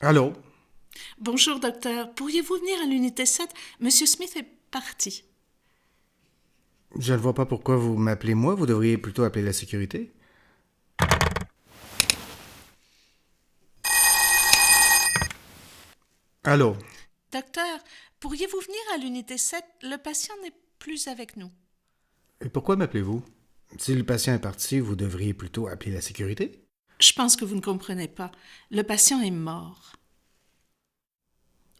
Allô? Bonjour, docteur. Pourriez-vous venir à l'unité 7? Monsieur Smith est parti. Je ne vois pas pourquoi vous m'appelez moi, vous devriez plutôt appeler la sécurité. Allô? Docteur, pourriez-vous venir à l'unité 7? Le patient n'est plus avec nous. Et pourquoi m'appelez-vous? Si le patient est parti, vous devriez plutôt appeler la sécurité. Je pense que vous ne comprenez pas. Le patient est mort.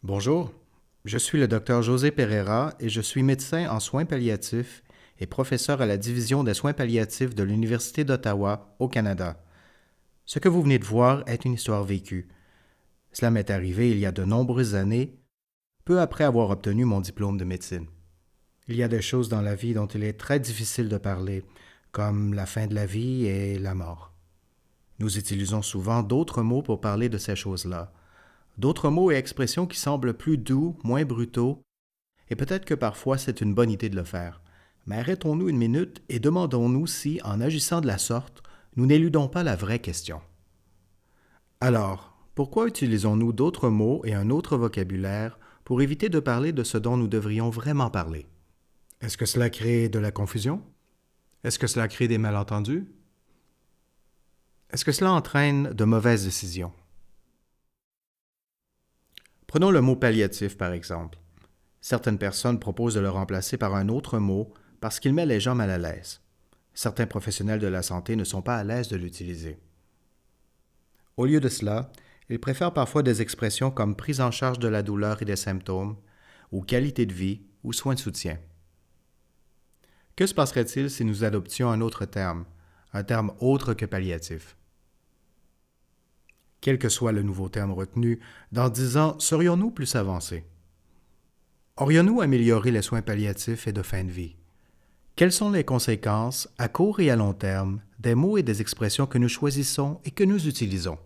Bonjour, je suis le docteur José Pereira et je suis médecin en soins palliatifs et professeur à la division des soins palliatifs de l'Université d'Ottawa, au Canada. Ce que vous venez de voir est une histoire vécue. Cela m'est arrivé il y a de nombreuses années, peu après avoir obtenu mon diplôme de médecine. Il y a des choses dans la vie dont il est très difficile de parler, comme la fin de la vie et la mort. Nous utilisons souvent d'autres mots pour parler de ces choses-là. D'autres mots et expressions qui semblent plus doux, moins brutaux, et peut-être que parfois c'est une bonne idée de le faire. Mais arrêtons-nous une minute et demandons-nous si, en agissant de la sorte, nous n'éludons pas la vraie question. Alors, pourquoi utilisons-nous d'autres mots et un autre vocabulaire pour éviter de parler de ce dont nous devrions vraiment parler? Est-ce que cela crée de la confusion? Est-ce que cela crée des malentendus? Est-ce que cela entraîne de mauvaises décisions? Prenons le mot palliatif, par exemple. Certaines personnes proposent de le remplacer par un autre mot parce qu'il met les gens mal à l'aise. Certains professionnels de la santé ne sont pas à l'aise de l'utiliser. Au lieu de cela, ils préfèrent parfois des expressions comme prise en charge de la douleur et des symptômes, ou qualité de vie, ou soins de soutien. Que se passerait-il si nous adoptions un terme autre que palliatif? Quel que soit le nouveau terme retenu, dans 10 ans, serions-nous plus avancés? Aurions-nous amélioré les soins palliatifs et de fin de vie? Quelles sont les conséquences, à court et à long terme, des mots et des expressions que nous choisissons et que nous utilisons?